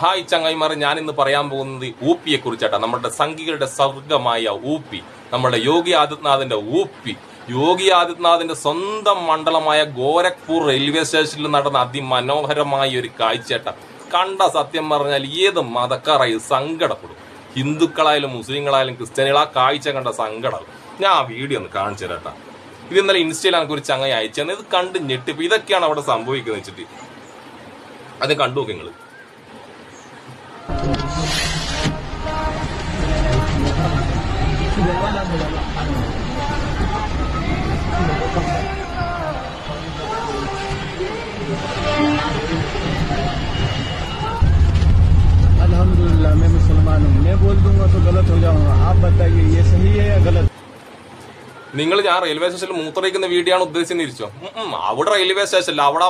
Hi ചങ്ങായിമാരെ, ഞാൻ ഇന്ന് പറയാൻ പോകുന്നത് ഊപ്പിയെ കുറിച്ചാണ്. നമ്മുടെ സംഘികളുടെ സ്വർഗമായ ഊപ്പി, നമ്മുടെ യോഗി ആദിത്യനാഥിന്റെ ഊപ്പി. യോഗി ആദിത്യനാഥിന്റെ സ്വന്തം മണ്ഡലമായ ഗോരഖ്പൂർ റെയിൽവേ സ്റ്റേഷനിൽ നടന്ന അതിമനോഹരമായ ഒരു കാഴ്ചേട്ട കണ്ട സത്യം പറഞ്ഞാൽ ഏത് മതക്കാരായി സങ്കടപ്പെടും. ഹിന്ദുക്കളായാലും മുസ്ലിങ്ങളായാലും ക്രിസ്ത്യാനികൾ ആ കാഴ്ച കണ്ട സങ്കടം. ഞാൻ ആ വീഡിയോ ഒന്ന് കാണിച്ചു തരട്ടാ. ഇത് ഇന്നലെ ഇൻസ്റ്റയിൽ എനിക്ക് ഒരു ചങ്ങായി അയച്ചു. ഇത് കണ്ട് ഞെട്ടിപ്പ്. ഇതൊക്കെയാണ് അവിടെ സംഭവിക്കുന്നത് വെച്ചിട്ട് അത് കണ്ടു നോക്കി നിങ്ങൾ. अल्हम्दुलिल्लाह मैं मुसलमान हूँ. मैं बोल दूंगा तो गलत हो जाऊंगा. आप बताइए ये सही है या गलत? നിങ്ങൾ ഞാൻ റെയിൽവേ സ്റ്റേഷനിൽ മൂത്രയിക്കുന്ന വീഡിയോ ആണ് ഉദ്ദേശിച്ച് തിരിച്ചോ? അവിടെ റെയിൽവേ സ്റ്റേഷനിൽ അവിടെ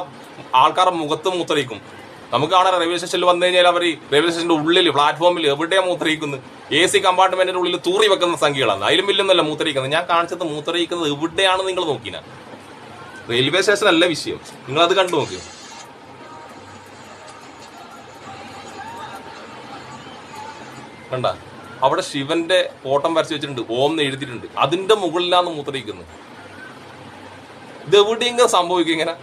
ആൾക്കാരുടെ മുഖത്ത് മൂത്രയിക്കും. നമുക്ക് കാണാൻ റെയിൽവേ സ്റ്റേഷനിൽ വന്നു കഴിഞ്ഞാൽ അവർ റെയിൽവേ സ്റ്റേഷന്റെ ഉള്ളിൽ പ്ലാറ്റ്ഫോമിൽ എവിടെയാ മൂത്രയിക്കുന്നത്? AC കമ്പാർട്ട്മെന്റിന്റെ ഉള്ളിൽ തൂറി വെക്കുന്ന സംഖ്യകളാണ്. അതിലും വലിയൊന്നല്ല മൂത്രയിക്കുന്നത്. ഞാൻ കാണിച്ചത് മൂത്രയിക്കുന്നത് എവിടെയാണ് നിങ്ങൾ നോക്കിന? റെയിൽവേ സ്റ്റേഷൻ അല്ല വിഷയം. നിങ്ങൾ അത് കണ്ടു നോക്ക്. കണ്ട, അവിടെ ശിവന്റെ ഫോട്ടം വരച്ചു വെച്ചിട്ടുണ്ട്, ഓം എന്ന് എഴുതിയിട്ടുണ്ട്. അതിന്റെ മുകളിലാണ് മൂത്രയിക്കുന്നത്. ഇത് എവിടെയെങ്കിലും സംഭവിക്കും ഇങ്ങനെ?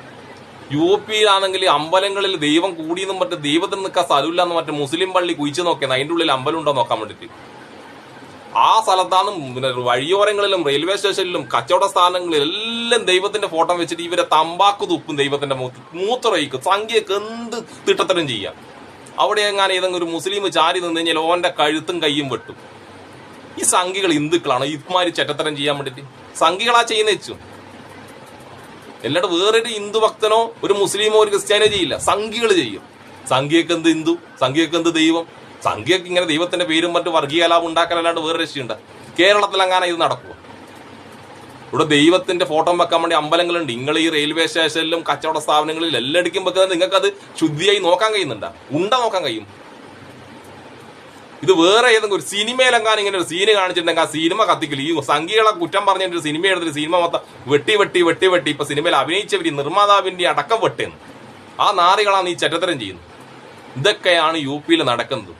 UP-യിലാണെങ്കിൽ അമ്പലങ്ങളിൽ ദൈവം കൂടിയെന്നും മറ്റേ ദൈവത്തിന് നിൽക്കാൻ സ്ഥലമില്ലാന്ന് മറ്റേ മുസ്ലിം പള്ളി കുഴിച്ചു നോക്കിയത് അതിന്റെ ഉള്ളിൽ അമ്പലം ഉണ്ടോ നോക്കാൻ വേണ്ടിട്ട്. ആ സ്ഥലത്താണ് പിന്നെ വഴിയോരങ്ങളിലും റെയിൽവേ സ്റ്റേഷനിലും കച്ചവട സ്ഥാനങ്ങളിലും എല്ലാം ദൈവത്തിന്റെ ഫോട്ടോ വെച്ചിട്ട് ഇവരെ തമ്പാക്കു തുപ്പും. ദൈവത്തിന്റെ മൂത്രയിക്കും. സംഖ്യക്ക് എന്ത് തിട്ടത്തരം ചെയ്യാം. അവിടെ എങ്ങാനും ഏതെങ്കിലും ഒരു മുസ്ലിം ചാരി നിന്ന് കഴിഞ്ഞാൽ ഓന്റെ കഴുത്തും കയ്യും വെട്ടും. ഈ സംഖ്യകൾ ഹിന്ദുക്കളാണ് ഇമാര് ചെറ്റത്തരം ചെയ്യാൻ വേണ്ടിട്ട്? സംഖ്യകളാ ചെയ്യുന്ന വെച്ചു. എല്ലാവരും വേറൊരു ഹിന്ദു ഭക്തനോ ഒരു മുസ്ലിമോ ഒരു ക്രിസ്ത്യാനോ ചെയ്യില്ല, സംഖ്യകൾ ചെയ്യും. സംഖ്യക്ക് എന്ത് ഹിന്ദു, സംഖ്യക്ക് എന്ത് ദൈവം? സംഖ്യക്ക് ഇങ്ങനെ ദൈവത്തിന്റെ പേരും മറ്റു വർഗീയ കലാപം ഉണ്ടാക്കാനല്ലാണ്ട് വേറെ രക്ഷയുണ്ട്? കേരളത്തിലെങ്ങാനും ഇത് നടക്കുക? ഇവിടെ ദൈവത്തിന്റെ ഫോട്ടോ വെക്കാൻ വേണ്ടി അമ്പലങ്ങളുണ്ട്. നിങ്ങൾ ഈ റെയിൽവേ സ്റ്റേഷനിലും കച്ചവട സ്ഥാപനങ്ങളിലും എല്ലായിടക്കും വെക്കുന്നത് നിങ്ങൾക്ക് അത് ശുദ്ധിയായി നോക്കാൻ കഴിയുന്നുണ്ടാ? നോക്കാൻ കഴിയും. ഇത് വേറെ ഏതെങ്കിലും ഒരു സിനിമയിലെങ്ങാനും ഇങ്ങനെ ഒരു സീന് കാണിച്ചിട്ടുണ്ടെങ്കിൽ ആ സിനിമ കത്തിക്കില്ല. ഈ സംഖ്യകളെ കുറ്റം പറഞ്ഞിട്ട് ഒരു സിനിമ എടുത്തൊരു സിനിമ മൊത്തം വെട്ടി ഇപ്പൊ സിനിമയിൽ അഭിനയിച്ചവര് നിർമ്മാതാവിന്റെ അടക്കം വെട്ടേന്ന്. ആ നാറികളാണ് ഈ ചെറ്റത്തരം ചെയ്യുന്നത്. ഇതൊക്കെയാണ് UP-യിൽ നടക്കുന്നത്.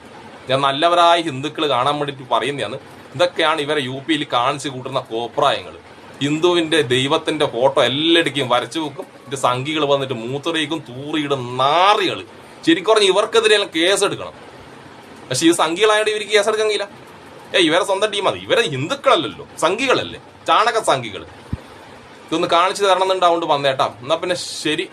ഞാൻ നല്ലവരായ ഹിന്ദുക്കൾ കാണാൻ വേണ്ടിട്ട് പറയുന്നതാണ്. ഇതൊക്കെയാണ് ഇവരെ UP-യിൽ കാണിച്ചു കൂട്ടുന്ന കോപ്രായങ്ങൾ. ഹിന്ദുവിന്റെ ദൈവത്തിന്റെ ഫോട്ടോ എല്ലായിടക്കും വരച്ചു വെക്കും. ഇത് സംഖ്യകൾ വന്നിട്ട് മൂത്രയിക്കും, തൂറിയിടും നാറികൾ. ശരിക്കും പറഞ്ഞാൽ ഇവർക്കെതിരെ കേസ് എടുക്കണം. പക്ഷെ ഈ സംഖ്യകളായിട്ട് ഇവർക്ക് കേസെടുക്കാൻ കഴിയില്ല. ഇവരെ സ്വന്തം ടീമാണ്. ഇവരെ ഹിന്ദുക്കളല്ലല്ലോ, സംഖ്യകളല്ലേ, ചാണക സംഖ്യകൾ. ഇതൊന്ന് കാണിച്ചു തരണം എന്നുണ്ടാവുകൊണ്ട് വന്നേട്ടാ. എന്നാ പിന്നെ ശരി.